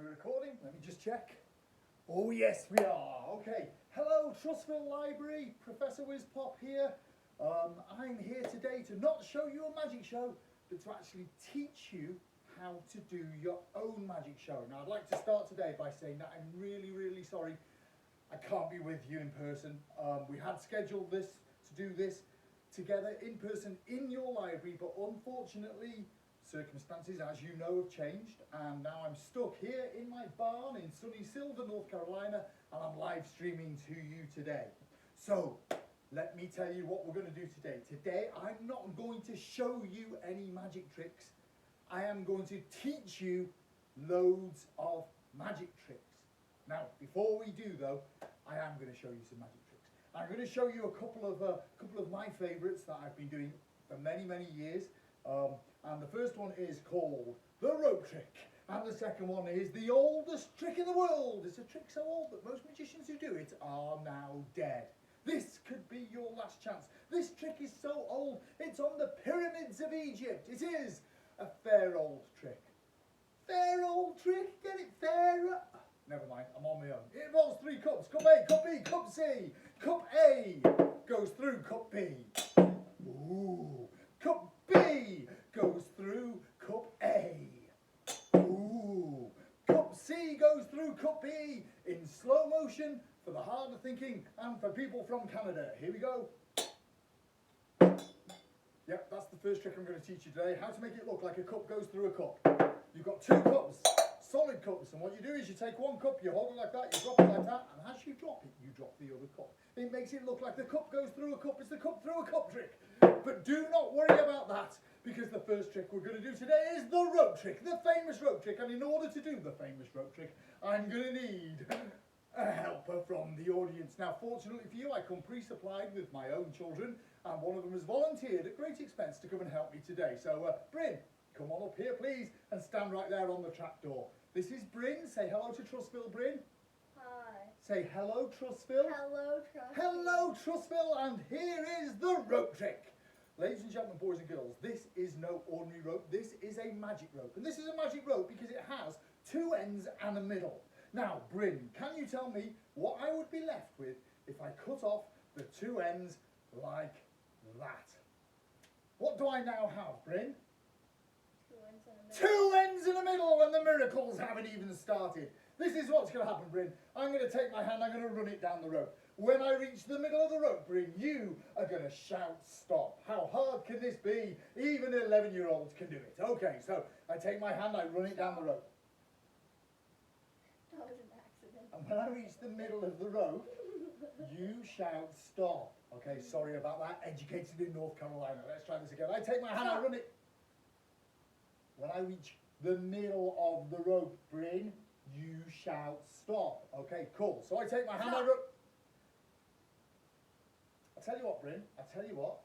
recording? Let me just check. Oh yes, we are. Okay. Hello, Trustville Library. Professor WizzPop here. I'm here today to not show you a magic show, but to actually teach you how to do your own magic show. Now, I'd like to start today by saying that I'm really sorry I can't be with you in person. We had scheduled this to do this together in person in your library, but unfortunately circumstances, as you know, have changed, and now I'm stuck here in my barn in sunny Silver, North Carolina, and I'm live streaming to you today. So let me tell you what we're going to do today. Today I'm not going to show you any magic tricks. I am going to teach you loads of magic tricks. Now, before we do though, I am going to show you some magic tricks. I'm going to show you a couple of my favourites that I've been doing for many years. And the first one is called the rope trick, and the second one is the oldest trick in the world. It's a trick so old that most magicians who do it are now dead. This could be your last chance. This trick is so old, it's on the pyramids of Egypt. It is a fair old trick. Fair old trick? Get it? Fair? Never mind, I'm on my own. It involves 3 cups. Cup A, Cup B, Cup C. Cup A goes through Cup B. Ooh. Cup B goes through Cup A. Ooh. Cup C goes through Cup B in slow motion for the harder thinking and for people from Canada. Here we go. Yep, that's the first trick I'm going to teach you today. How to make it look like a cup goes through a cup. You've got 2 cups, solid cups, and what you do is you take 1 cup, you hold it like that, you drop it like that, and as you drop it, you drop the other cup. It makes it look like the cup goes through a cup. It's the cup through a cup trick. But do not worry about that, because the first trick we're going to do today is the rope trick, the famous rope trick. And in order to do the famous rope trick, I'm going to need a helper from the audience. Now, fortunately for you, I come pre-supplied with my own children, and one of them has volunteered at great expense to come and help me today. So, Bryn, come on up here, please, and stand right there on the trapdoor. This is Bryn. Say hello to Trustville, Bryn. Hi. Say hello, Trustville. Hello, Trustville. Hello, Trustville, and here is the rope trick. Ladies and gentlemen, boys and girls, this is no ordinary rope. This is a magic rope. And this is a magic rope because it has 2 ends and a middle. Now, Bryn, can you tell me what I would be left with if I cut off the 2 ends like that? What do I now have, Bryn? 2 ends in the middle, and the miracles haven't even started. This is what's going to happen, Bryn. I'm going to take my hand, I'm going to run it down the rope. When I reach the middle of the rope, Bryn, you are going to shout stop. How hard can this be? Even 11-year-olds can do it. Okay, so I take my hand, I run it down the rope. That was an accident. And when I reach the middle of the rope, you shout stop. Okay, sorry about that. Educated in North Carolina. Let's try this again. I take my hand, I run it. When I reach the middle of the rope, Bryn, you shout stop. Okay, cool. So I take my hand, I run. I'll tell you what, Bryn. I'll tell you what.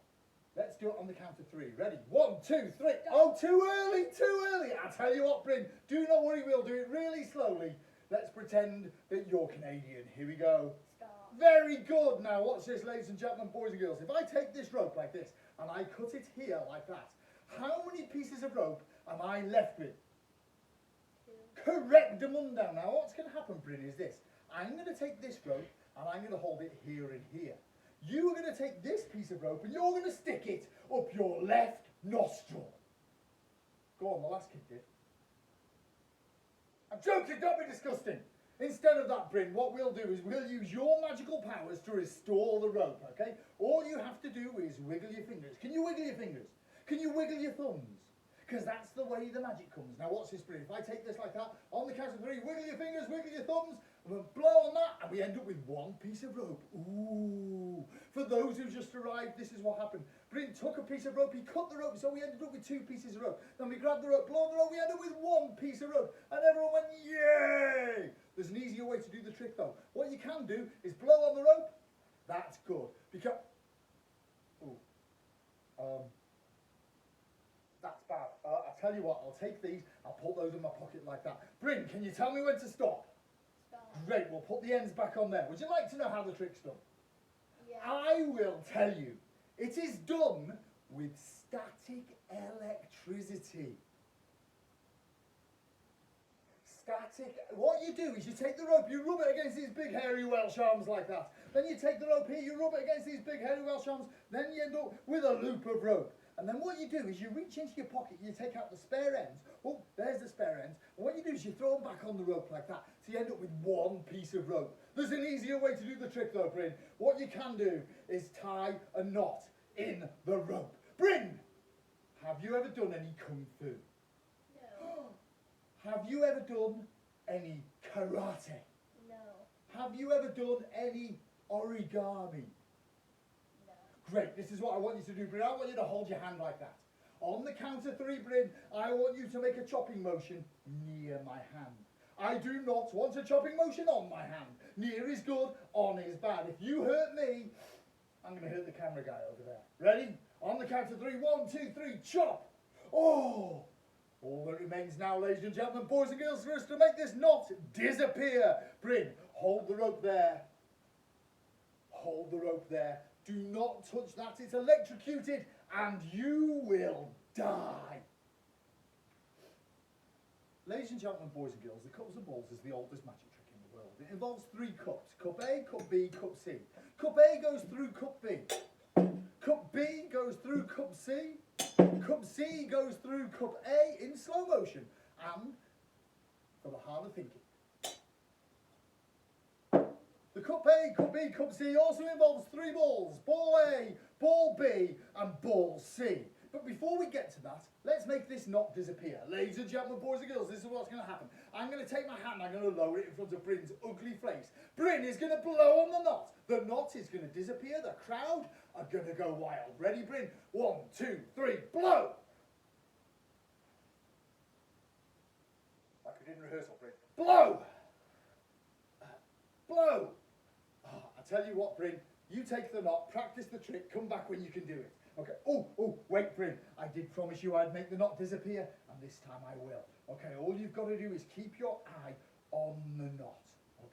Let's do it on the count of 3. Ready? 1, 2, 3. Oh, too early, too early. I'll tell you what, Bryn. Do not worry, we'll do it really slowly. Let's pretend that you're Canadian. Here we go. Stop. Very good. Now watch this, ladies and gentlemen, boys and girls. If I take this rope like this and I cut it here like that, how many pieces of rope am I left with? 2. Correct, Demunda. Now what's going to happen, Bryn, is this. I'm going to take this rope and I'm going to hold it here and here. You are going to take this piece of rope and you're going to stick it up your left nostril. Go on, the last kid did. I'm joking, don't be disgusting. Instead of that, Bryn, what we'll do is we'll use your magical powers to restore the rope, okay? All you have to do is wiggle your fingers. Can you wiggle your fingers? Can you wiggle your thumbs? Because that's the way the magic comes. Now watch this, Bryn. If I take this like that, on the count of 3, wiggle your fingers, wiggle your thumbs, and then blow on that, and we end up with 1 piece of rope. Ooh. For those who just arrived, this is what happened. Bryn took a piece of rope, he cut the rope, so we ended up with 2 pieces of rope. Then we grabbed the rope, blow on the rope, we ended up with 1 piece of rope. And everyone went, yay! There's an easier way to do the trick though. What you can do is blow on the rope. That's good. Because, that's bad. I'll tell you what, I'll take these, I'll put those in my pocket like that. Bryn, can you tell me when to stop? Stop. Great, we'll put the ends back on there. Would you like to know how the trick's done? Yeah. I will tell you. It is done with static electricity. Static. What you do is you take the rope, you rub it against these big hairy Welsh arms like that. Then you take the rope here, you rub it against these big hairy Welsh arms. Then you end up with a loop of rope. And then what you do is you reach into your pocket, you take out the spare ends. Oh, there's the spare ends. And what you do is you throw them back on the rope like that. So you end up with one piece of rope. There's an easier way to do the trick though, Bryn. What you can do is tie a knot in the rope. Bryn, have you ever done any kung fu? No. Have you ever done any karate? No. Have you ever done any origami? No. Great, this is what I want you to do, Bryn. I want you to hold your hand like that. On the count of 3, Bryn, I want you to make a chopping motion near my hand. I do not want a chopping motion on my hand. Near is good, on is bad. If you hurt me, I'm going to hurt the camera guy over there. Ready? On the count of 3, 1, 2, 3, chop! Oh! All that remains now, ladies and gentlemen, boys and girls, for us to make this knot disappear. Bryn, hold the rope there. Hold the rope there. Do not touch that. It's electrocuted and you will die. Ladies and gentlemen, boys and girls, the cups and balls is the oldest magic trick in the world. It involves 3 cups. Cup A, Cup B, Cup C. Cup A goes through Cup B. Cup B goes through Cup C. Cup C goes through Cup A in slow motion. And, for the harder thinking, the Cup A, Cup B, Cup C also involves 3 balls. Ball A, Ball B and Ball C. But before we get to that, let's make this knot disappear. Ladies and gentlemen, boys and girls, this is what's going to happen. I'm going to take my hand, I'm going to lower it in front of Bryn's ugly face. Bryn is going to blow on the knot. The knot is going to disappear. The crowd are going to go wild. Ready, Bryn? 1, 2, 3, blow! Like we did in rehearsal, Bryn. Blow! Blow! Oh, I tell you what, Bryn, you take the knot, practice the trick, come back when you can do it. Okay, oh, wait, Bryn, I did promise you I'd make the knot disappear, and this time I will. Okay, all you've got to do is keep your eye on the knot.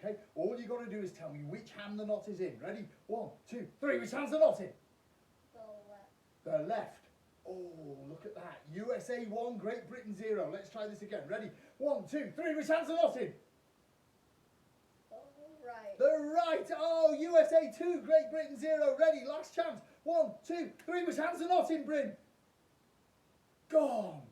Okay, all you've got to do is tell me which hand the knot is in. Ready? 1, 2, 3, which hand's the knot in? The left. The left. Oh, look at that. USA 1, Great Britain 0. Let's try this again. Ready? 1, 2, 3, which hand's the knot in? The right. The right. Oh, USA 2, Great Britain 0. Ready? Last chance. 1, 2, 3. Which hand's the knot in, Bryn? Gone.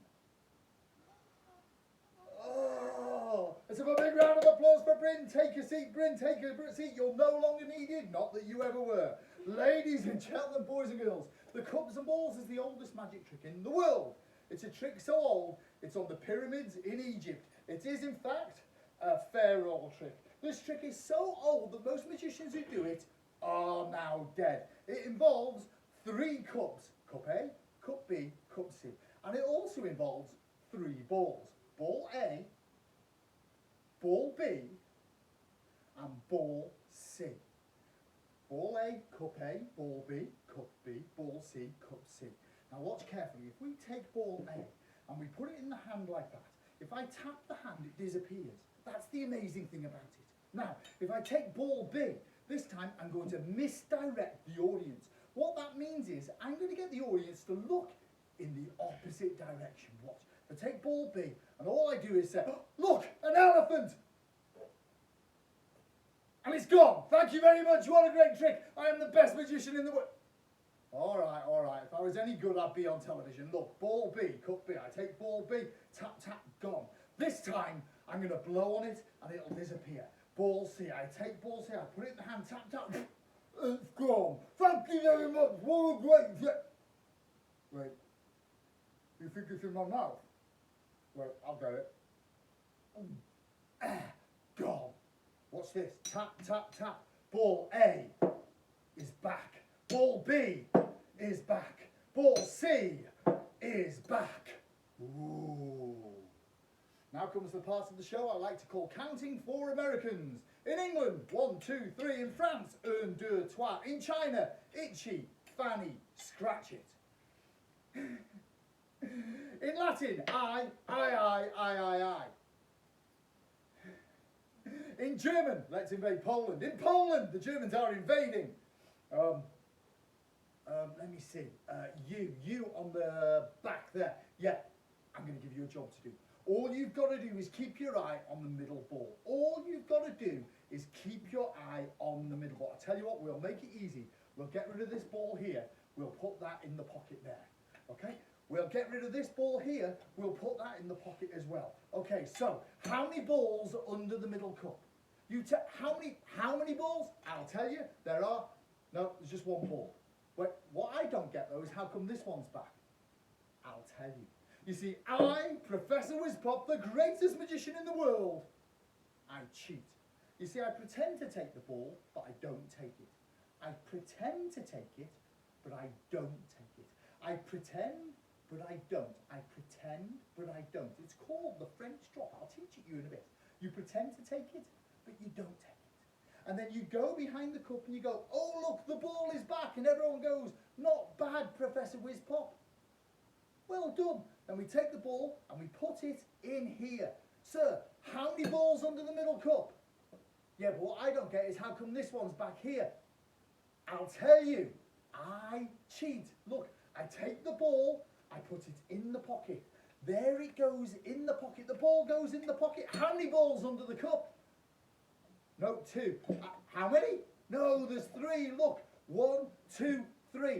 Oh, let's have a big round of applause for Bryn. Take a seat, Bryn. Take a seat. You're no longer needed. Not that you ever were. Ladies and gentlemen, boys and girls, the cups and balls is the oldest magic trick in the world. It's a trick so old, it's on the pyramids in Egypt. It is, in fact, a pharaoh trick. This trick is so old that most magicians who do it are now dead. It involves 3 cups. Cup A, Cup B, Cup C. And it also involves 3 balls. Ball A, Ball B, and Ball C. Ball A, Cup A, Ball B, Cup B, Ball C, Cup C. Now watch carefully. If we take Ball A and we put it in the hand like that, if I tap the hand, it disappears. That's the amazing thing about it. Now, if I take Ball B, this time I'm going to misdirect the audience. What that means is I'm going to get the audience to look in the opposite direction. Watch. If I take Ball B, and all I do is say, oh, look, an elephant! And it's gone. Thank you very much. What a great trick. I am the best magician in the world. All right, all right. If I was any good, I'd be on television. Look, Ball B, Cup B. I take Ball B, tap, tap, gone. This time, I'm going to blow on it, and it'll disappear. Ball C. I take Ball C, I put it in the hand, tap, tap. It's gone. Thank you very much. What a great trick. Wait. You think it's in my mouth? Wait, I'll get it. Gone. Watch this. Tap, tap, tap. Ball A is back. Ball B is back. Ball C is back. Ooh. Now comes the part of the show I like to call Counting for Americans. In England, 1, 2, 3. In France, 1, 2, 3. In China, itchy, fanny, scratch it. In Latin, I. In German, let's invade Poland. In Poland, the Germans are invading. Let me see. You on the back there. Yeah, I'm going to give you a job to do. All you've got to do is keep your eye on the middle ball. All you've got to do is keep your eye on the middle ball. I tell you what, we'll make it easy. We'll get rid of this ball here. We'll put that in the pocket there. Okay? We'll get rid of this ball here. We'll put that in the pocket as well. Okay, so how many balls are under the middle cup? How many balls? I'll tell you. No, there's just one ball. But what I don't get though is how come this one's back? I'll tell you. You see, I, Professor WizzPop, the greatest magician in the world, I cheat. You see, I pretend to take the ball, but I don't take it. I pretend to take it, but I don't take it. I pretend, but I don't. I pretend, but I don't. It's called the French drop. I'll teach it you in a bit. You pretend to take it, but you don't take it. And then you go behind the cup and you go, oh look, the ball is back. And everyone goes, not bad, Professor WizzPop. Well done. Then we take the ball and we put it in here. Sir, how many balls under the middle cup? Yeah, but what I don't get is how come this one's back here? I'll tell you, I cheat. Look, I take the ball, I put it in the pocket. There it goes in the pocket. The ball goes in the pocket. How many balls under the cup? No, 2. How many? No, there's 3. Look, 1, 2, 3. I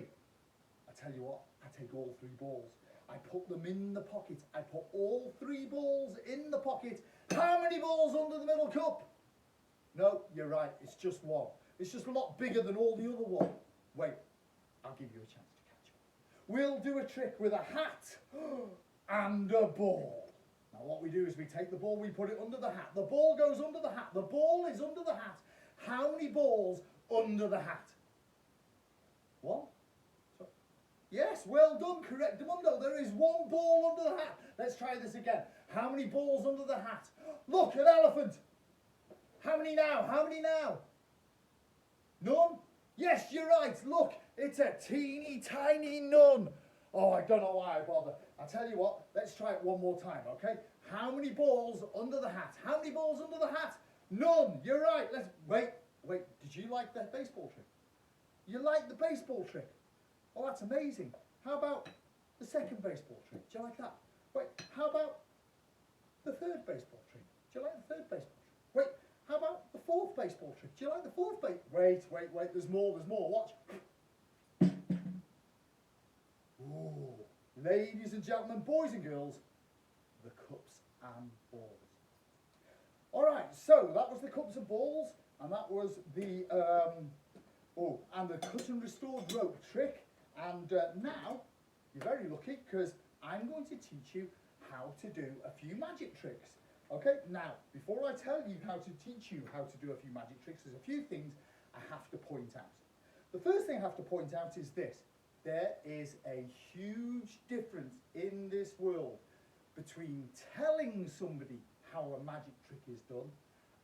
tell you what, I take all 3 balls. I put them in the pocket. I put all 3 balls in the pocket. How many balls under the middle cup? No, you're right, it's just 1. It's just a lot bigger than all the other one. Wait, I'll give you a chance to catch up. We'll do a trick with a hat and a ball. Now what we do is we take the ball, we put it under the hat. The ball goes under the hat. The ball is under the hat. How many balls under the hat? 1? Yes, well done, correct, Mundo. There is 1 ball under the hat. Let's try this again. How many balls under the hat? Look, an elephant. How many now? How many now? None? Yes, you're right. Look, it's a teeny tiny none. Oh, I don't know why I bother. I'll tell you what, let's try it one more time, okay? How many balls under the hat? How many balls under the hat? None. You're right. Wait. Did you like that baseball trick? You like the baseball trick? Oh, that's amazing. How about the second baseball trick? Do you like that? Wait, how about the third baseball trick? Do you like the third baseball trick? Wait, how about the fourth baseball trick? Do you like the fourth Wait, there's more, watch. Ooh, ladies and gentlemen, boys and girls, the cups and balls. All right, so that was the cups and balls, and that was the, and the cut and restored rope trick. And now, you're very lucky because I'm going to teach you how to do a few magic tricks. Okay, now, before I tell you how to teach you how to do a few magic tricks, there's a few things I have to point out. The first thing I have to point out is this. There is a huge difference in this world between telling somebody how a magic trick is done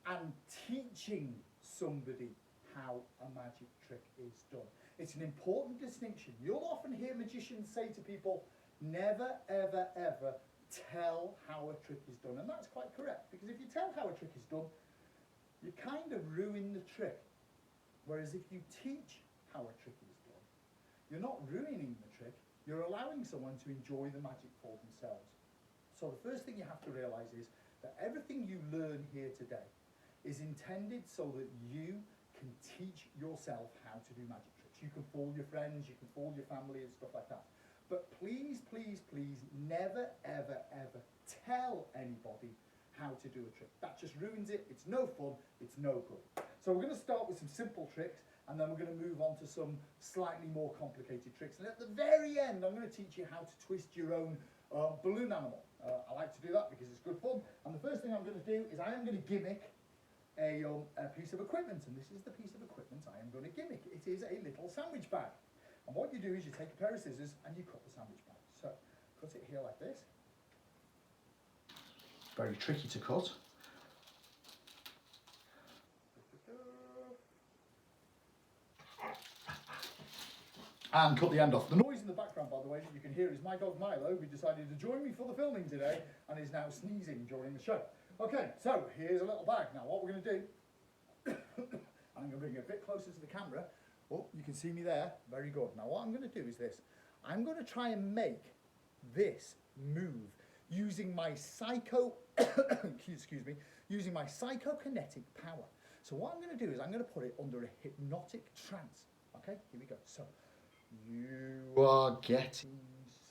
and teaching somebody how a magic trick is done. It's an important distinction. You'll often hear magicians say to people, never, ever, ever tell how a trick is done. And that's quite correct, because if you tell how a trick is done, you kind of ruin the trick. Whereas if you teach how a trick is done, you're not ruining the trick, you're allowing someone to enjoy the magic for themselves. So the first thing you have to realise is that everything you learn here today is intended so that you can teach yourself how to do magic tricks. You can fool your friends, you can fool your family and stuff like that. But please, please, please, never, ever, ever tell anybody how to do a trick. That just ruins it. It's no fun. It's no good. So we're going to start with some simple tricks, and then we're going to move on to some slightly more complicated tricks. And at the very end, I'm going to teach you how to twist your own balloon animal. I like to do that because it's good fun. And the first thing I'm going to do is I am going to gimmick a piece of equipment. And this is the piece of equipment I am going to gimmick. It is a little sandwich bag. And what you do is you take a pair of scissors and you cut the sandwich bag. So, cut it here like this. Very tricky to cut. And cut the end off. The noise in the background, by the way, that you can hear is my dog Milo, who decided to join me for the filming today and is now sneezing during the show. Okay, so here's a little bag. Now what we're going to do, I'm going to bring it a bit closer to the camera. Oh, you can see me there. Very good. Now what I'm going to do is this. I'm going to try and make this move. using my excuse me, using my psychokinetic power. So what I'm going to do is I'm going to put it under a hypnotic trance. Okay, here we go. So, you are getting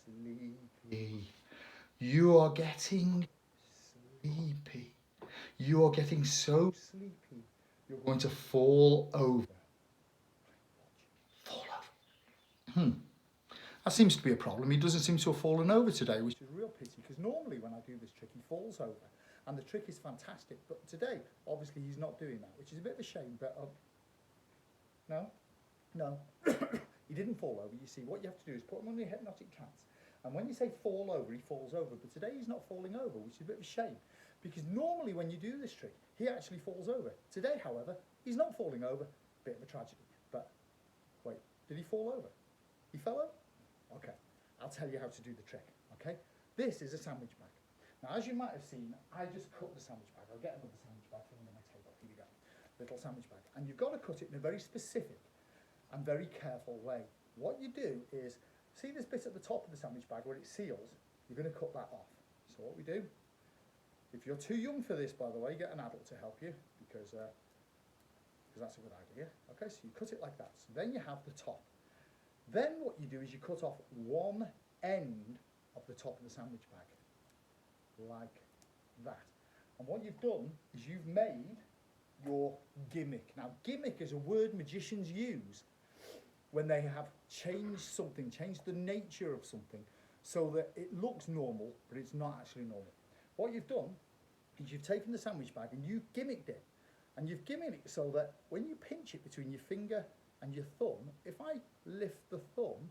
sleepy. You are getting sleepy. You are getting so sleepy. You're going to fall over. Fall over. That seems to be a problem. He doesn't seem to have fallen over today, which is a real pity, because normally when I do this trick, he falls over. And the trick is fantastic. But today, obviously, he's not doing that, which is a bit of a shame. But no. He didn't fall over. You see, what you have to do is put him under a hypnotic trance. And when you say fall over, he falls over. But today he's not falling over, which is a bit of a shame. Because normally when you do this trick, he actually falls over. Today, however, he's not falling over. Bit of a tragedy. But wait, did he fall over? He fell over? Okay, I'll tell you how to do the trick, okay? This is a sandwich bag. Now, as you might have seen, I just cut the sandwich bag. I'll get another sandwich bag from under my table. Here we go. Little sandwich bag. And you've got to cut it in a very specific and very careful way. What you do is, see this bit at the top of the sandwich bag where it seals? You're going to cut that off. So what we do, if you're too young for this, by the way, get an adult to help you, because that's a good idea. Okay, so you cut it like that. So then you have the top. Then what you do is you cut off one end of the top of the sandwich bag, like that. And what you've done is you've made your gimmick. Now, gimmick is a word magicians use when they have changed something, changed the nature of something, so that it looks normal, but it's not actually normal. What you've done is you've taken the sandwich bag and you've gimmicked it. And you've gimmicked it so that when you pinch it between your finger and your thumb, if I lift the thumb,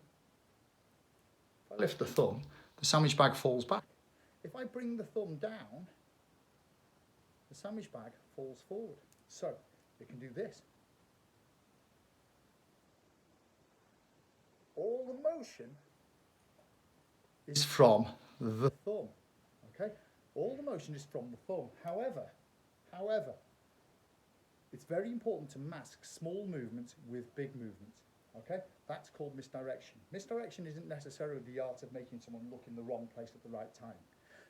the sandwich bag falls back. If I bring the thumb down, the sandwich bag falls forward. So you can do this. All the motion is from the thumb. Okay? All the motion is from the thumb. However, it's very important to mask small movements with big movements. Okay? That's called misdirection. Misdirection isn't necessarily the art of making someone look in the wrong place at the right time.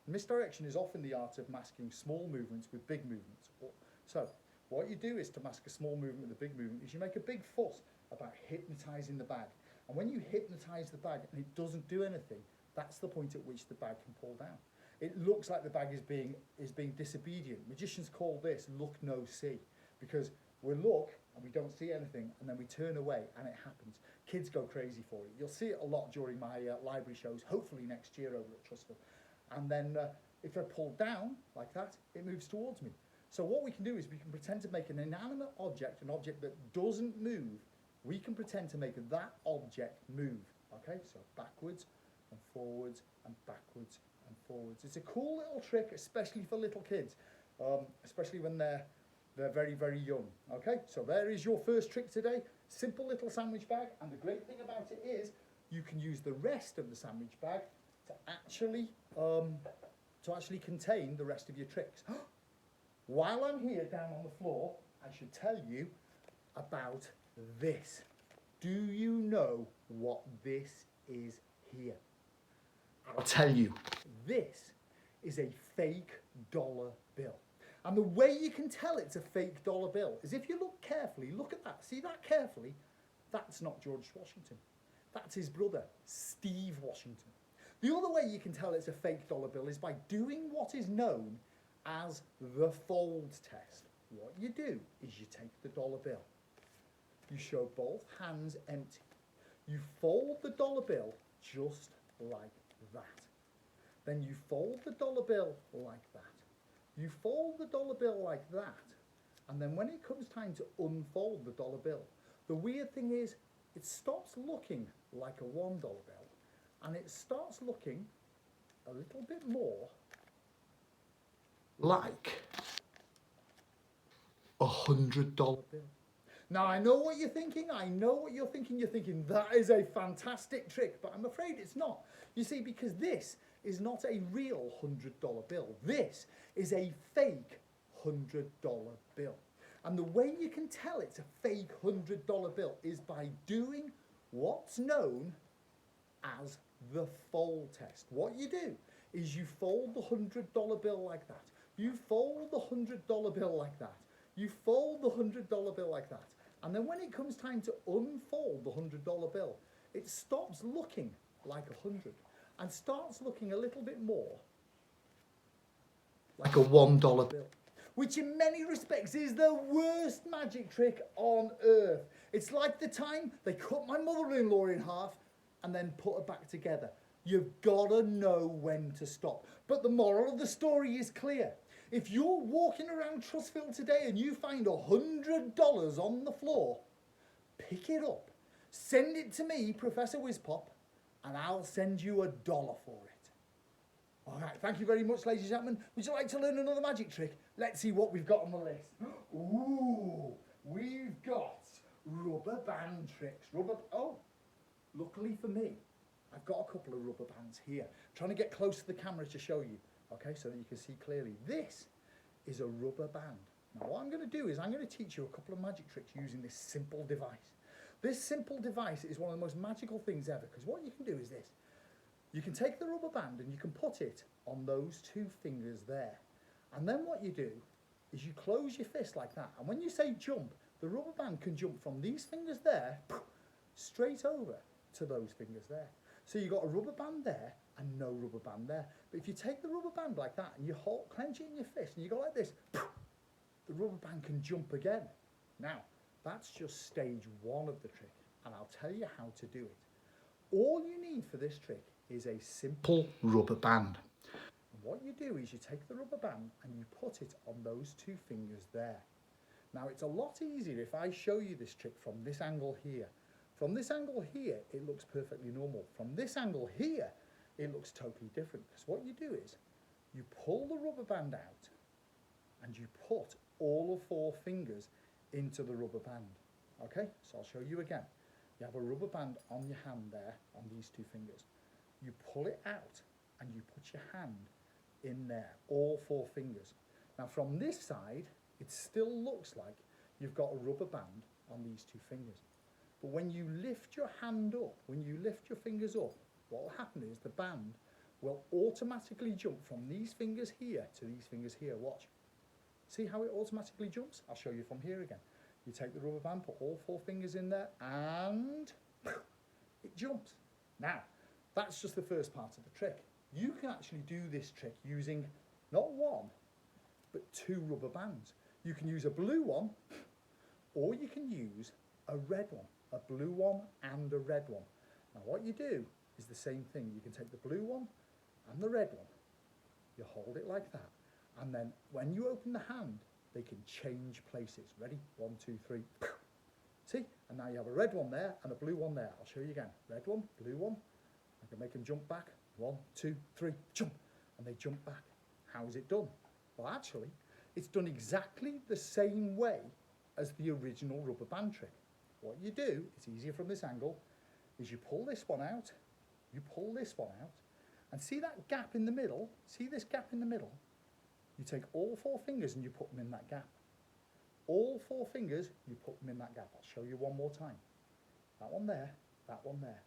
Misdirection is often the art of masking small movements with big movements. So, what you do is to mask a small movement with a big movement is you make a big fuss about hypnotising the bag. And when you hypnotise the bag and it doesn't do anything, that's the point at which the bag can pull down. It looks like the bag is being disobedient. Magicians call this look, no, see. Because we look and we don't see anything, and then we turn away and it happens. Kids go crazy for it. You'll see it a lot during my library shows, hopefully next year over at Trustville. And then if I pull down like that, it moves towards me. So what we can do is we can pretend to make an inanimate object, an object that doesn't move. We can pretend to make that object move. Okay, so backwards and forwards and backwards and forwards. It's a cool little trick, especially for little kids, especially when they're very, very young. Okay, so there is your first trick today. Simple little sandwich bag, and the great thing about it is you can use the rest of the sandwich bag to actually contain the rest of your tricks. While I'm here down on the floor, I should tell you about this. Do you know what this is here? I'll tell you. This is a fake dollar bill. And the way you can tell it's a fake dollar bill is if you look carefully, look at that, see that carefully, that's not George Washington. That's his brother, Steve Washington. The other way you can tell it's a fake dollar bill is by doing what is known as the fold test. What you do is you take the dollar bill, you show both hands empty, you fold the dollar bill just like that. Then you fold the dollar bill like that. You fold the dollar bill like that, and then when it comes time to unfold the dollar bill, the weird thing is it stops looking like a $1 bill, and it starts looking a little bit more like a $100 bill. Now, I know what you're thinking. I know what you're thinking. You're thinking, that is a fantastic trick, but I'm afraid it's not. You see, because this is not a real $100 bill. This is a fake $100 bill. And the way you can tell it's a fake $100 bill is by doing what's known as the fold test. What you do is you fold the $100 bill like that. You fold the $100 bill like that. You fold the $100 bill like that. And then when it comes time to unfold the $100 bill, it stops looking like 100 and starts looking a little bit more like a $1 bill, which in many respects is the worst magic trick on earth. It's like the time they cut my mother-in-law in half and then put her back together. You've got to know when to stop. But the moral of the story is clear. If you're walking around Trustville today and you find $100 on the floor, pick it up, send it to me, Professor WizzPop, and I'll send you $1 for it. All right, thank you very much, ladies and gentlemen. Would you like to learn another magic trick? Let's see what we've got on the list. Ooh, we've got rubber band tricks. Oh, luckily for me, I've got a couple of rubber bands here. I'm trying to get close to the camera to show you, okay, so that you can see clearly. This is a rubber band. Now, what I'm going to do is I'm going to teach you a couple of magic tricks using this simple device. This simple device is one of the most magical things ever, because what you can do is this. You can take the rubber band and you can put it on those two fingers there. And then what you do is you close your fist like that. And when you say jump, the rubber band can jump from these fingers there straight over to those fingers there. So you've got a rubber band there and no rubber band there. But if you take the rubber band like that and you clench it in your fist and you go like this, the rubber band can jump again. Now, that's just stage one of the trick. And I'll tell you how to do it. All you need for this trick is a simple rubber band. And what you do is you take the rubber band and you put it on those two fingers there. Now it's a lot easier if I show you this trick from this angle here. From this angle here, it looks perfectly normal. From this angle here, it looks totally different. Because what you do is you pull the rubber band out and you put all of 4 fingers into the rubber band. Okay, so I'll show you again. You have a rubber band on your hand there, on these 2 fingers. You pull it out and you put your hand in there, all 4 fingers. Now from this side, it still looks like you've got a rubber band on these 2 fingers. But when you lift your hand up, when you lift your fingers up, what will happen is the band will automatically jump from these fingers here to these fingers here. Watch. See how it automatically jumps? I'll show you from here again. You take the rubber band, put all 4 fingers in there, and it jumps. Now, that's just the first part of the trick. You can actually do this trick using not 1, but 2 rubber bands. You can use a blue one, or you can use a red one, a blue one and a red one. Now what you do is the same thing. You can take the blue one and the red one. You hold it like that. And then when you open the hand, they can change places. Ready? 1, 2, 3. See? And now you have a red one there and a blue one there. I'll show you again. Red one, blue one. I can make them jump back. 1, 2, 3, jump. And they jump back. How is it done? Well, actually, it's done exactly the same way as the original rubber band trick. What you do, it's easier from this angle, is you pull this one out, you pull this one out, and see that gap in the middle? See this gap in the middle? You take all 4 fingers and you put them in that gap. All 4 fingers, you put them in that gap. I'll show you one more time. That one there, that one there.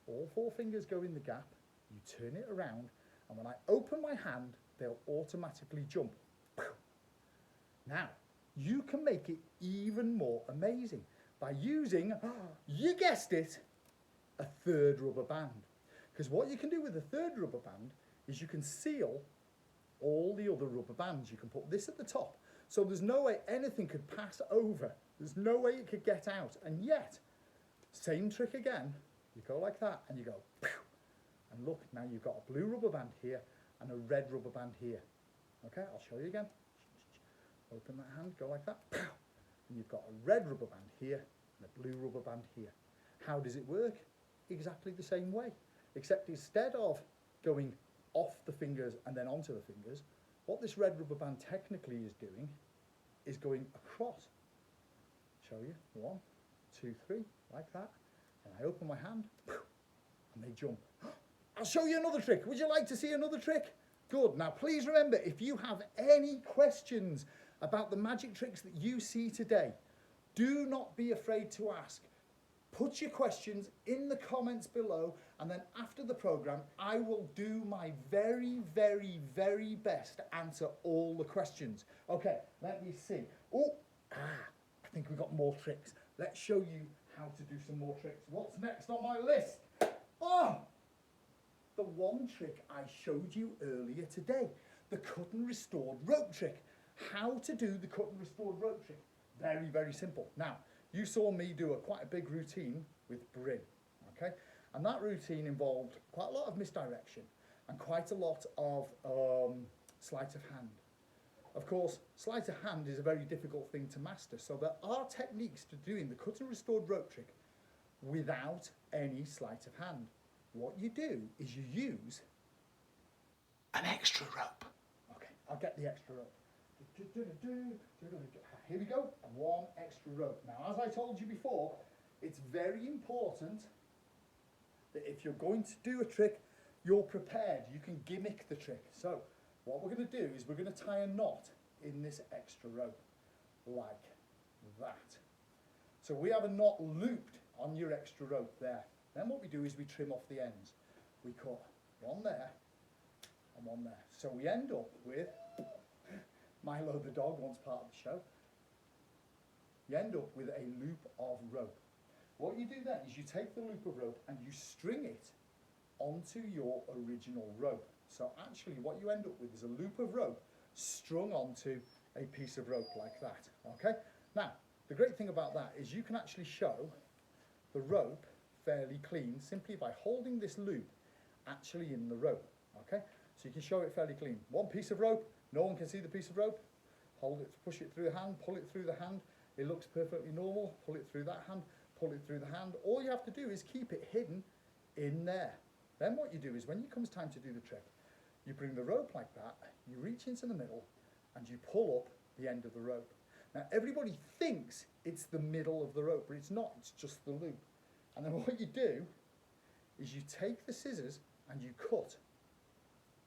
All 4 fingers go in the gap, you turn it around, and when I open my hand, they'll automatically jump. Now, you can make it even more amazing by using, you guessed it, a 3rd rubber band. Because what you can do with a 3rd rubber band is you can seal all the other rubber bands. You can put this at the top, so there's no way anything could pass over. There's no way it could get out. And yet, same trick again, you go like that and you go, and look, now you've got a blue rubber band here and a red rubber band here. Okay, I'll show you again. Open that hand, go like that, and you've got a red rubber band here and a blue rubber band here. How does it work? Exactly the same way, except instead of going off the fingers and then onto the fingers, what this red rubber band technically is doing is going across. Show you, 1, 2, 3, like that, and I open my hand, and they jump. I'll show you another trick. Would you like to see another trick? Good. Now please remember, if you have any questions about the magic tricks that you see today, do not be afraid to ask. Put your questions in the comments below, and then after the program, I will do my very, very, very best to answer all the questions. Okay, let me see. I think we've got more tricks. Let's show you how to do some more tricks. What's next on my list? Oh, the one trick I showed you earlier today, the cut and restored rope trick. How to do the cut and restored rope trick. Very, very simple. Now, you saw me do quite a big routine with Bryn, okay? And that routine involved quite a lot of misdirection and quite a lot of sleight of hand. Of course, sleight of hand is a very difficult thing to master, so there are techniques to doing the cut and restored rope trick without any sleight of hand. What you do is you use an extra rope. Okay, I'll get the extra rope. Here we go, one extra rope. Now, as I told you before, it's very important that if you're going to do a trick, you're prepared. You can gimmick the trick. So, what we're going to do is we're going to tie a knot in this extra rope, like that. So we have a knot looped on your extra rope there. Then what we do is we trim off the ends. We cut one there and one there. So we end up with, Milo the dog wants part of the show, you end up with a loop of rope. What you do then is you take the loop of rope and you string it onto your original rope. So actually what you end up with is a loop of rope strung onto a piece of rope like that, okay? Now, the great thing about that is you can actually show the rope fairly clean simply by holding this loop actually in the rope, okay? So you can show it fairly clean. One piece of rope, no one can see the piece of rope. Hold it, push it through the hand, pull it through the hand. It looks perfectly normal. Pull it through that hand, pull it through the hand. All you have to do is keep it hidden in there. Then what you do is when it comes time to do the trick, you bring the rope like that, you reach into the middle and you pull up the end of the rope. Now everybody thinks it's the middle of the rope, but it's not, it's just the loop. And then what you do is you take the scissors and you cut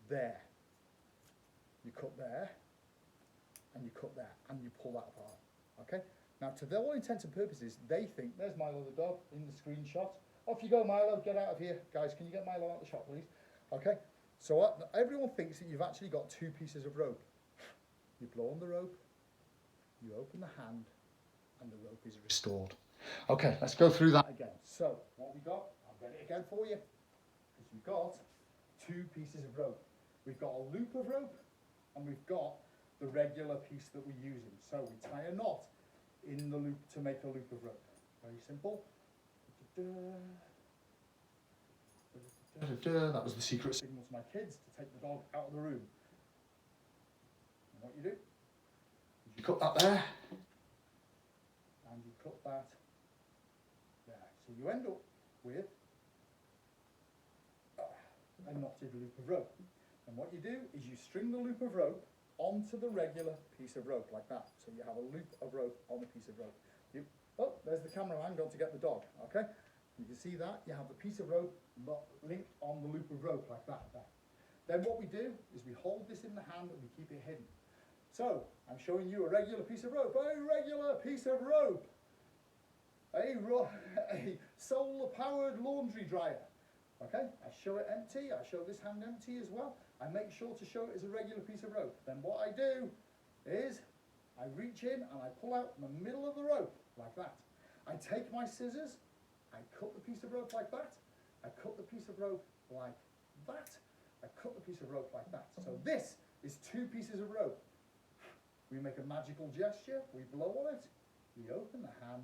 there. You cut there and you cut there and you pull that apart, okay? Now to their all intents and purposes, they think, there's Milo the dog in the screenshot. Off you go Milo, get out of here. Guys, can you get Milo out of the shot please? Okay, so everyone thinks that you've actually got two pieces of rope. You blow on the rope, you open the hand, and the rope is restored. Okay, let's go through that again. So, what we got, I'll get it again for you, because we've got two pieces of rope. We've got a loop of rope, and we've got the regular piece that we're using. So we tie a knot in the loop to make a loop of rope. Very simple. That was the secret signal to my kids to take the dog out of the room. And what you do is you cut that there, and you cut that there. So you end up with a knotted loop of rope. And what you do is you string the loop of rope onto the regular piece of rope like that. So you have a loop of rope on a piece of rope. Oh, there's the cameraman going to get the dog, okay? You can see that, you have the piece of rope linked on the loop of rope like that. Then what we do is we hold this in the hand and we keep it hidden. So, I'm showing you a regular piece of rope, a regular piece of rope, a solar-powered laundry dryer. Okay, I show it empty, I show this hand empty as well. I make sure to show it as a regular piece of rope. Then what I do is I reach in and I pull out the middle of the rope like that. I take my scissors, I cut the piece of rope like that, I cut the piece of rope like that, I cut the piece of rope like that. So this is two pieces of rope. We make a magical gesture, we blow on it, we open the hand,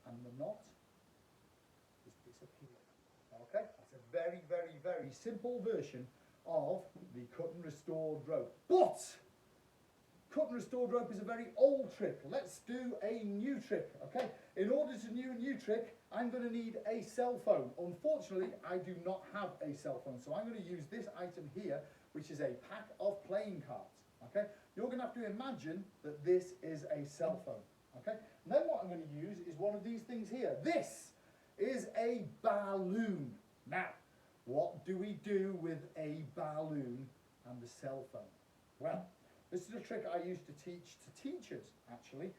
and the knot is disappeared. Okay, that's a very, very, very simple version of the cut and restored rope. But cut and restored rope is a very old trick. Let's do a new trick, okay? In order to do a new trick, I'm going to need a cell phone. Unfortunately, I do not have a cell phone, so I'm going to use this item here, which is a pack of playing cards, okay? You're going to have to imagine that this is a cell phone, okay? And then what I'm going to use is one of these things here. This is a balloon. Now, what do we do with a balloon and the cell phone? Well, this is a trick I used to teach to teachers, actually.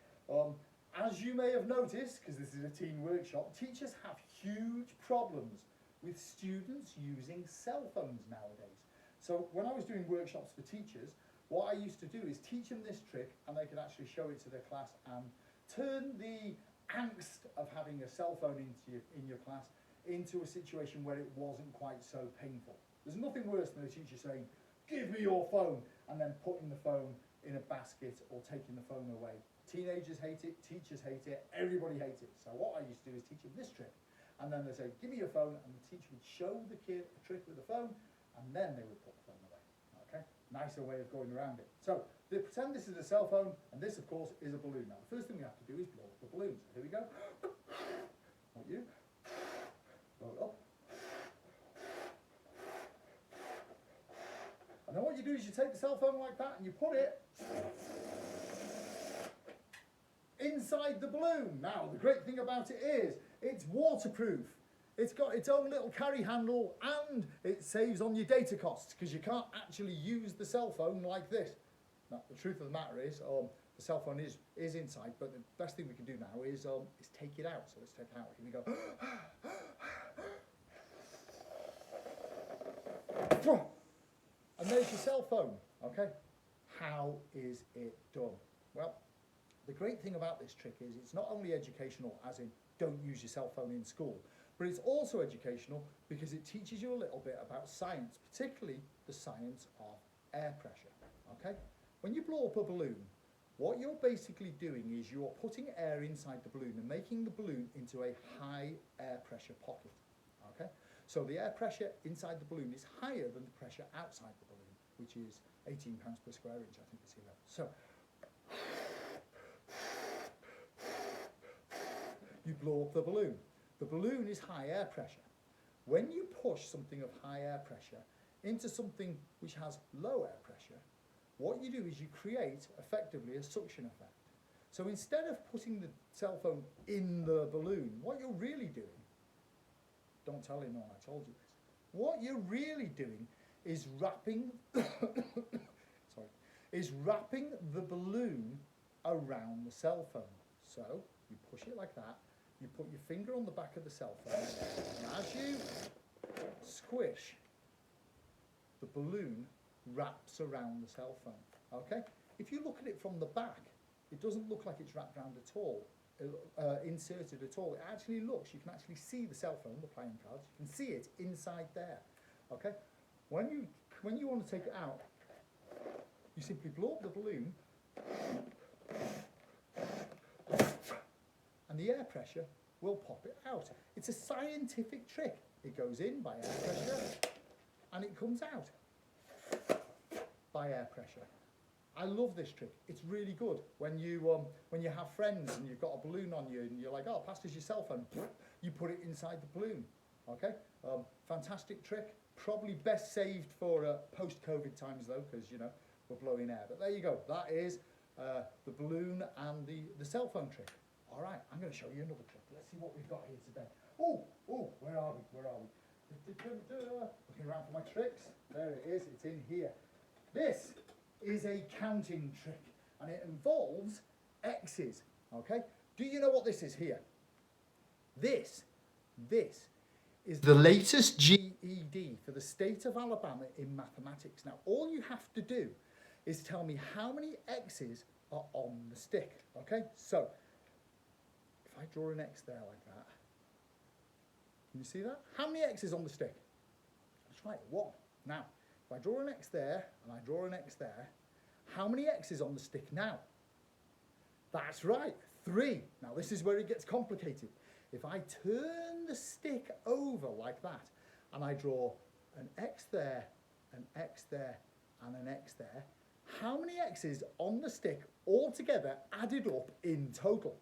As you may have noticed, because this is a teen workshop, teachers have huge problems with students using cell phones nowadays. So when I was doing workshops for teachers, what I used to do is teach them this trick, and they could actually show it to their class and turn the angst of having a cell phone in your class into a situation where it wasn't quite so painful. There's nothing worse than a teacher saying, "Give me your phone," and then putting the phone in a basket or taking the phone away. Teenagers hate it, teachers hate it, everybody hates it. So what I used to do is teach them this trick. And then they say, "Give me your phone," and the teacher would show the kid a trick with the phone, and then they would put the phone away. Okay? Nicer way of going around it. So they pretend this is a cell phone, and this, of course, is a balloon. Now, the first thing we have to do is blow up the balloon. So here we go. Not you. Blow it up. And then what you do is you take the cell phone like that, and you put it inside the balloon. Now, the great thing about it is it's waterproof. It's got its own little carry handle, and it saves on your data costs because you can't actually use the cell phone like this. Now, the truth of the matter is the cell phone is inside, but the best thing we can do now is take it out. So let's take it out. Here we go. And there's your cell phone. Okay? How is it done? Well, the great thing about this trick is it's not only educational, as in don't use your cell phone in school, but it's also educational because it teaches you a little bit about science, particularly the science of air pressure. Okay? When you blow up a balloon, what you're basically doing is you're putting air inside the balloon and making the balloon into a high air pressure pocket. Okay? So the air pressure inside the balloon is higher than the pressure outside the balloon, which is 18 pounds per square inch, I think it's here. So you blow up the balloon. The balloon is high air pressure. When you push something of high air pressure into something which has low air pressure, what you do is you create effectively a suction effect. So instead of putting the cell phone in the balloon, what you're really doing, don't tell anyone I told you this, what you're really doing is wrapping wrapping the balloon around the cell phone. So you push it like that, you put your finger on the back of the cell phone, and as you squish, the balloon wraps around the cell phone. Okay? If you look at it from the back, it doesn't look like it's wrapped around at all, inserted at all. It actually looks, you can actually see the cell phone, the playing cards, you can see it inside there. Okay? When you want to take it out, you simply blow up the balloon, and the air pressure will pop it out. It's a scientific trick. It goes in by air pressure, and it comes out by air pressure. I love this trick. It's really good when you have friends and you've got a balloon on you and you're like, "Oh, pass us your cell phone." You put it inside the balloon. Okay, fantastic trick. Probably best saved for post-COVID times though, because we're blowing air. But there you go. That is the balloon and the cell phone trick. All right, I'm going to show you another trick. Let's see what we've got here today. Oh, where are we? Looking around for my tricks. There it is. It's in here. This is a counting trick, and it involves X's. Okay? Do you know what this is here? This is the latest GED for the state of Alabama in mathematics. Now, all you have to do is tell me how many X's are on the stick. Okay? So, if I draw an X there like that, can you see that? How many X's on the stick? That's right, 1. Now, if I draw an X there, and I draw an X there, how many X's on the stick now? That's right, 3. Now, this is where it gets complicated. If I turn the stick over like that, and I draw an X there, an X there, and an X there, how many X's on the stick altogether added up in total?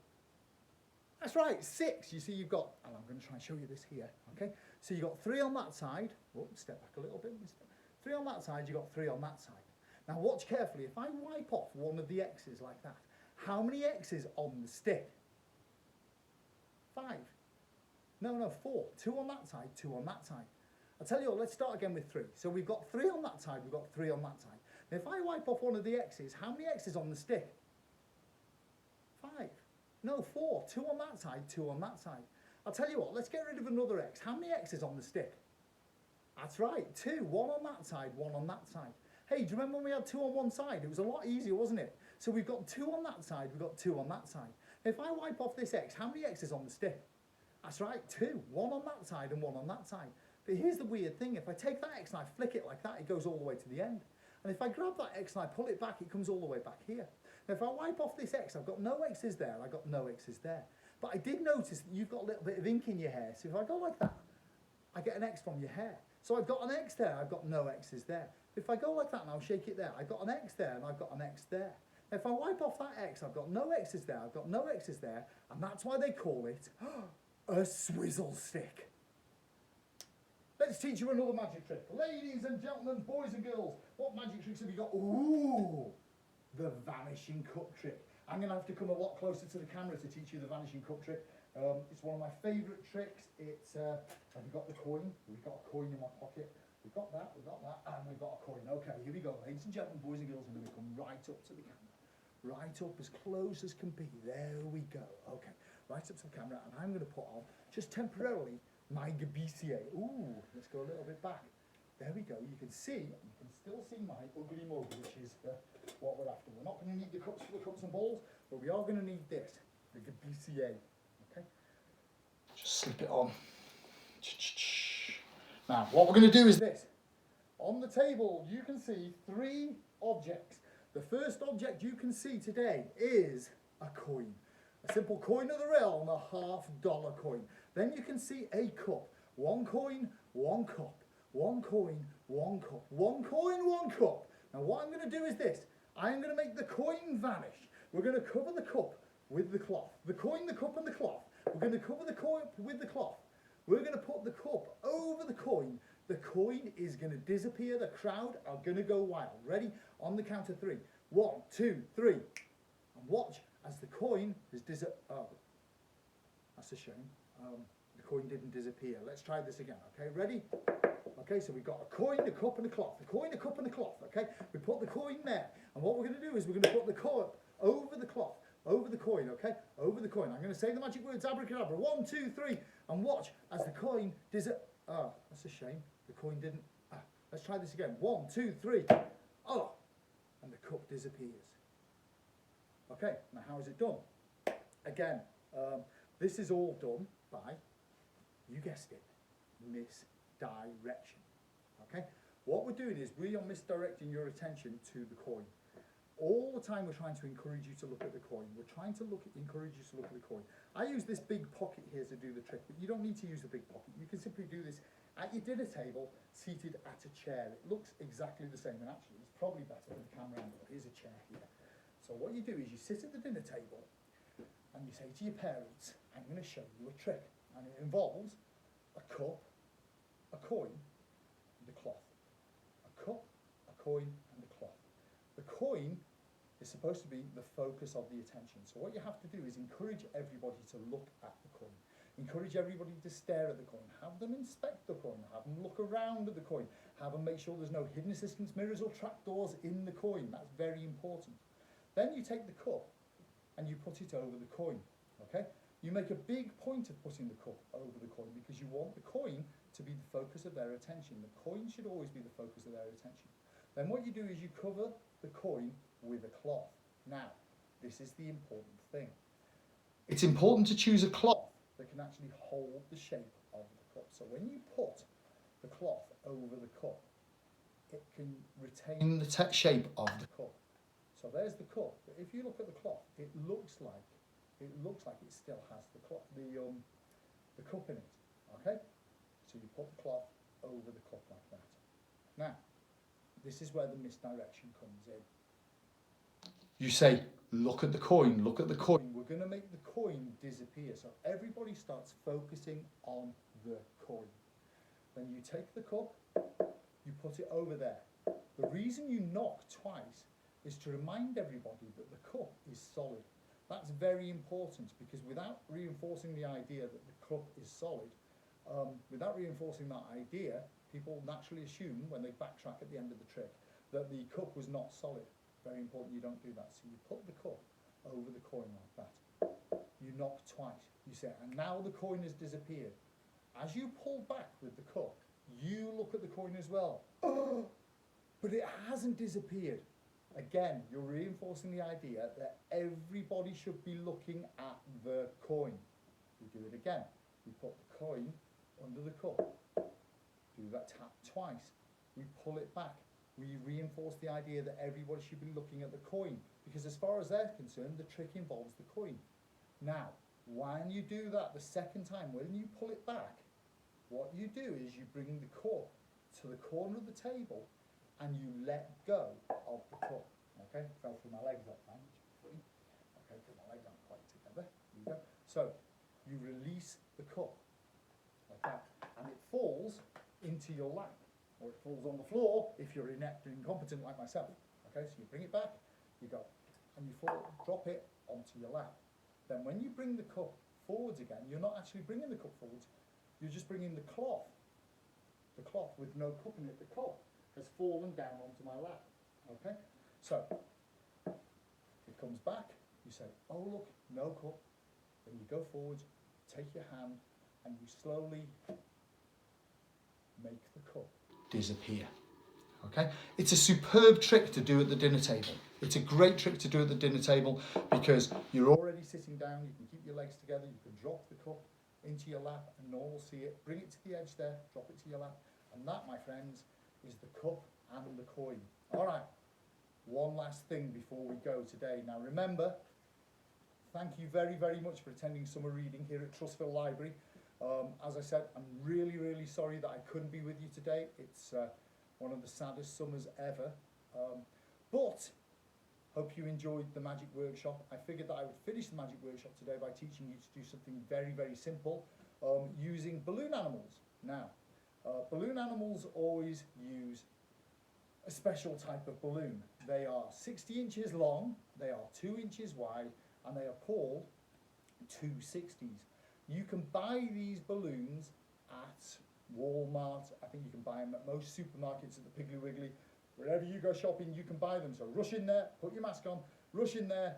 That's right, 6. You see you've got, and I'm going to try and show you this here, okay? So you've got 3 on that side. Oh, step back a little bit, mister. 3 on that side, you've got 3 on that side. Now watch carefully. If I wipe off one of the X's like that, how many X's on the stick? 5. No, 4. 2 on that side, 2 on that side. I'll tell you what, let's start again with 3. So we've got 3 on that side, we've got 3 on that side. Now if I wipe off one of the X's, how many X's on the stick? 5. No, 4. 2 on that side, 2 on that side. I'll tell you what, let's get rid of another X. How many X's on the stick? That's right, 2. 1 on that side, 1 on that side. Hey, do you remember when we had 2 on one side? It was a lot easier, wasn't it? So we've got 2 on that side, we've got 2 on that side. If I wipe off this X, how many X's on the stick? That's right, 2. 1 on that side and 1 on that side. But here's the weird thing. If I take that X and I flick it like that, it goes all the way to the end. And if I grab that X and I pull it back, it comes all the way back here. Now, if I wipe off this X, I've got no X's there, I've got no X's there. But I did notice that you've got a little bit of ink in your hair. So if I go like that, I get an X from your hair. So I've got an X there, I've got no X's there. If I go like that and I'll shake it there, I've got an X there and I've got an X there. If I wipe off that X, I've got no X's there, I've got no X's there, and that's why they call it a swizzle stick. Let's teach you another magic trick. Ladies and gentlemen, boys and girls, what magic tricks have you got? Ooh, the vanishing cup trick. I'm going to have to come a lot closer to the camera to teach you the vanishing cup trick. It's one of my favourite tricks. It's, have you got the coin? We've got a coin in my pocket. We've got that, and we've got a coin. Okay, here we go. Ladies and gentlemen, boys and girls, I'm going to come right up to the camera. Right up as close as can be. There we go. Okay, right up to the camera, and I'm going to put on, just temporarily, my Gabissier. Ooh, let's go a little bit back. There we go. You can still see my ugly mug, which is what we're after. We're not going to need the cups for the cups and balls, but we are going to need this, the Gabissier. Okay, just slip it on. Now, what we're going to do is this. On the table, you can see 3 objects. The first object you can see today is a coin. A simple coin of the realm, a $50 coin. Then you can see a cup. 1 coin, 1 cup. 1 coin, 1 cup. 1 coin, 1 cup. Now what I'm going to do is this. I'm going to make the coin vanish. We're going to cover the cup with the cloth. The coin, the cup and the cloth. We're going to cover the cup with the cloth. We're going to put the cup over the coin. The coin is going to disappear. The crowd are going to go wild. Ready? On the count of 3. 1, 2, 3. And watch as the coin has disappeared. Oh, that's a shame. The coin didn't disappear. Let's try this again. Okay, ready? Okay, so we've got a coin, a cup and a cloth. A coin, a cup and a cloth. Okay, we put the coin there. And what we're going to do is we're going to put the cup over the cloth. Over the coin, okay? Over the coin. I'm going to say the magic words, abracadabra. 1, 2, 3. And watch as the coin disappears. Oh, that's a shame. The coin didn't. Let's try this again. 1, 2, 3. Oh, and the cup disappears. Okay, now how is it done? Again, this is all done by, you guessed it, misdirection. Okay? What we're doing is we are misdirecting your attention to the coin. All the time we're trying to encourage you to look at the coin. We're trying to encourage you to look at the coin. I use this big pocket here to do the trick, but you don't need to use the big pocket. You can simply do this at your dinner table, seated at a chair. It looks exactly the same, and actually it's probably better with the camera angle. Here's a chair here. So what you do is you sit at the dinner table, and you say to your parents, I'm going to show you a trick. And it involves a cup, a coin, and a cloth. A cup, a coin, and a cloth. The coin is supposed to be the focus of the attention. So what you have to do is encourage everybody to look at the coin. Encourage everybody to stare at the coin. Have them inspect the coin. Have them look around at the coin. Have them make sure there's no hidden assistance mirrors or trapdoors in the coin. That's very important. Then you take the cup and you put it over the coin. Okay? You make a big point of putting the cup over the coin because you want the coin to be the focus of their attention. The coin should always be the focus of their attention. Then what you do is you cover the coin with a cloth. Now, this is the important thing. It's important to choose a cloth that can actually hold the shape of the cup. So when you put the cloth over the cup, it can retain the shape of the cup. So there's the cup. But if you look at the cloth, it looks like it still has the cup in it. Okay? So you put the cloth over the cup like that. Now, this is where the misdirection comes in. You say, look at the coin, look at the coin. We're going to make the coin disappear. So everybody starts focusing on the coin. Then you take the cup, you put it over there. The reason you knock twice is to remind everybody that the cup is solid. That's very important because without reinforcing the idea that the cup is solid, without reinforcing that idea, people naturally assume when they backtrack at the end of the trick that the cup was not solid. Very important you don't do that. So you put the cup over the coin like that. you knock twice. You say, and now the coin has disappeared. As you pull back with the cup, you look at the coin as well. Oh, but it hasn't disappeared. Again, you're reinforcing the idea that everybody should be looking at the coin. We do it again. We put the coin under the cup. Do that tap twice. We pull it back. We reinforce the idea that everybody should be looking at the coin, because as far as they're concerned, the trick involves the coin. Now, when you do that the second time, when you pull it back, what you do is you bring the cup to the corner of the table and you let go of the cup. Okay, fell through my legs that time, which is funny. Okay, because my legs aren't quite together. Here we go. So, you release the cup like that, and it falls into your lap, or it falls on the floor if you're inept and incompetent like myself. Okay, so you bring it back, you go, and you drop it onto your lap. Then when you bring the cup forwards again, you're not actually bringing the cup forwards, you're just bringing the cloth with no cup in it. The cup has fallen down onto my lap. Okay, so it comes back, you say, oh look, no cup. Then you go forwards, take your hand, and you slowly make the cup disappear. Okay, it's a superb trick to do at the dinner table. It's a great trick to do at the dinner table because you're already sitting down, you can keep your legs together, you can drop the cup into your lap and no one will see it. Bring it to the edge there, drop it to your lap, and that, my friends, is the cup and the coin. All right, one last thing before we go today. Now remember, thank you very, very much for attending summer reading here at Trustville Library. As I said, I'm really, really sorry that I couldn't be with you today. It's one of the saddest summers ever. But hope you enjoyed the magic workshop. I figured that I would finish the magic workshop today by teaching you to do something very, very simple using balloon animals. Now, balloon animals always use a special type of balloon. They are 60 inches long, they are 2 inches wide, and they are called 260s. You can buy these balloons at Walmart. I think you can buy them at most supermarkets, at the Piggly Wiggly. Wherever you go shopping, you can buy them. So rush in there, put your mask on, rush in there,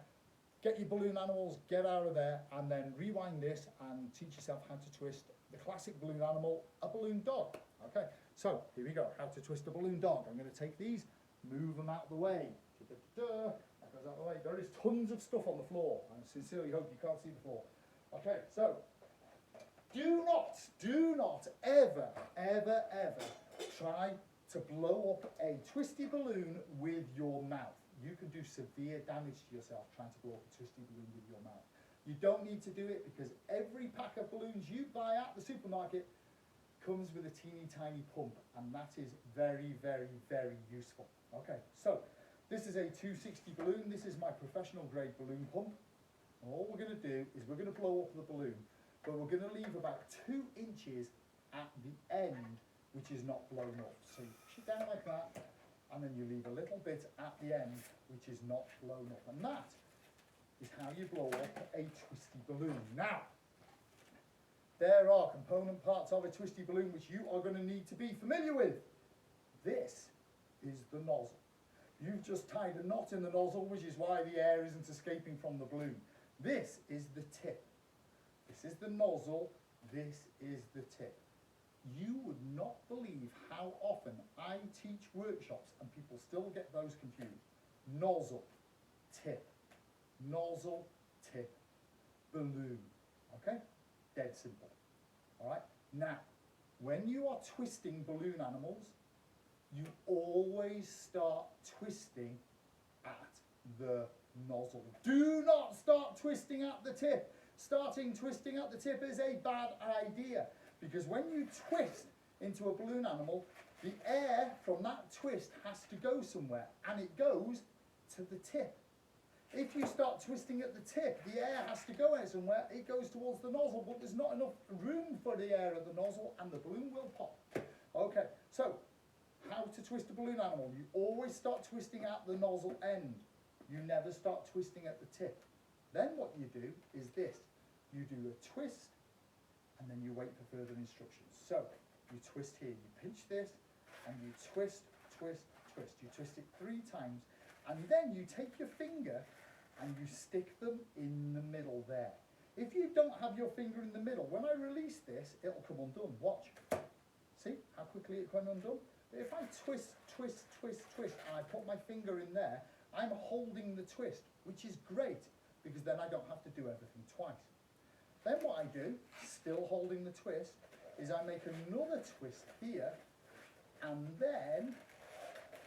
get your balloon animals, get out of there, and then rewind this and teach yourself how to twist the classic balloon animal, a balloon dog. Okay, so here we go, how to twist a balloon dog. I'm going to take these, move them out the way. That goes out the way. There is tons of stuff on the floor. I sincerely hope you can't see the floor. Okay, so do not ever, ever, ever try to blow up a twisty balloon with your mouth. You can do severe damage to yourself trying to blow up a twisty balloon with your mouth. You don't need to do it because every pack of balloons you buy at the supermarket comes with a teeny tiny pump, and that is very, very, very useful. Okay, so this is a 260 balloon. This is my professional grade balloon pump. And all we're going to do is we're going to blow up the balloon, but we're going to leave about 2 inches at the end, which is not blown up. So you push it down like that, and then you leave a little bit at the end, which is not blown up. And that is how you blow up a twisty balloon. Now, there are component parts of a twisty balloon which you are going to need to be familiar with. This is the nozzle. You've just tied a knot in the nozzle, which is why the air isn't escaping from the balloon. This is the tip. This is the nozzle. This is the tip. You would not believe how often I teach workshops and people still get those confused. Nozzle, tip, nozzle, tip, balloon. Okay? Dead simple. All right? Now, when you are twisting balloon animals, you always start twisting at the nozzle. Do not start twisting at the tip. Starting twisting at the tip is a bad idea, because when you twist into a balloon animal, the air from that twist has to go somewhere, and it goes to the tip. If you start twisting at the tip, the air has to go somewhere, it goes towards the nozzle, but there's not enough room for the air at the nozzle, and the balloon will pop. Okay, so how to twist a balloon animal? You always start twisting at the nozzle end. You never start twisting at the tip. Then what you do is this. You do a twist, and then you wait for further instructions. So you twist here, you pinch this, and you twist, twist, twist. You twist it 3 times, and then you take your finger and you stick them in the middle there. If you don't have your finger in the middle, when I release this, it'll come undone. Watch. See how quickly it came undone? But if I twist, twist, twist, twist, and I put my finger in there, I'm holding the twist, which is great, because then I don't have to do everything twice. Then what I do, still holding the twist, is I make another twist here, and then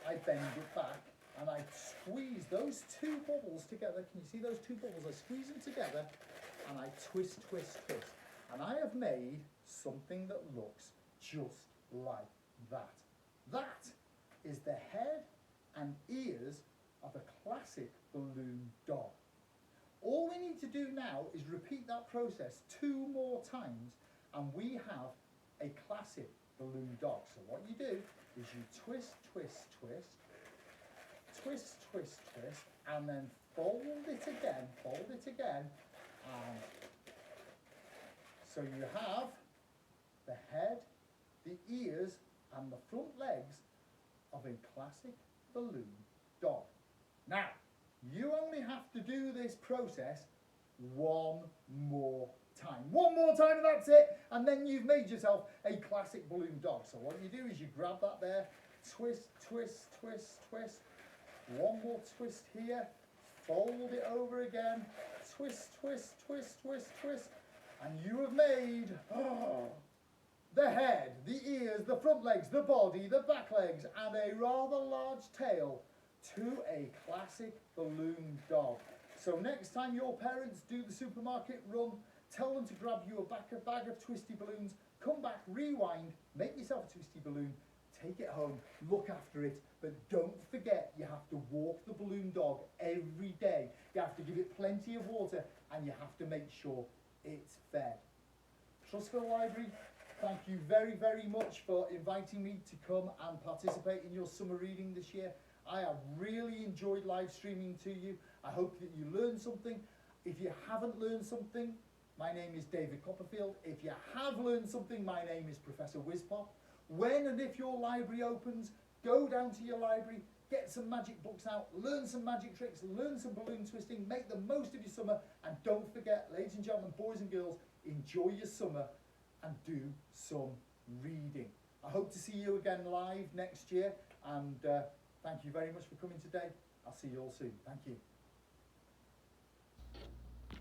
I bend it back, and I squeeze those two bubbles together. Can you see those two bubbles? I squeeze them together, and I twist, twist, twist. And I have made something that looks just like that. That is the head and ears of a classic balloon dog. All we need to do now is repeat that process 2 more times, and we have a classic balloon dog. So what you do is you twist, twist, twist, twist, twist, twist, and then fold it again, and so you have the head, the ears, and the front legs of a classic balloon dog. Now, you only have to do this process 1 more time. 1 more time and that's it, and then you've made yourself a classic balloon dog. So what you do is you grab that there, twist, twist, twist, twist, 1 more twist here, fold it over again, twist, twist, twist, twist, twist, and you have made the head, the ears, the front legs, the body, the back legs, and a rather large tail to a classic balloon dog. So next time your parents do the supermarket run, tell them to grab you a bag of twisty balloons, come back, rewind, make yourself a twisty balloon, take it home, look after it, but don't forget you have to walk the balloon dog every day. You have to give it plenty of water, and you have to make sure it's fed. Trustville Library, thank you very, very much for inviting me to come and participate in your summer reading this year. I have really enjoyed live streaming to you. I hope that you learned something. If you haven't learned something, my name is David Copperfield. If you have learned something, my name is Professor WizzPop. When and if your library opens, go down to your library, get some magic books out, learn some magic tricks, learn some balloon twisting, make the most of your summer, and don't forget, ladies and gentlemen, boys and girls, enjoy your summer and do some reading. I hope to see you again live next year, and thank you very much for coming today. I'll see you all soon. Thank you.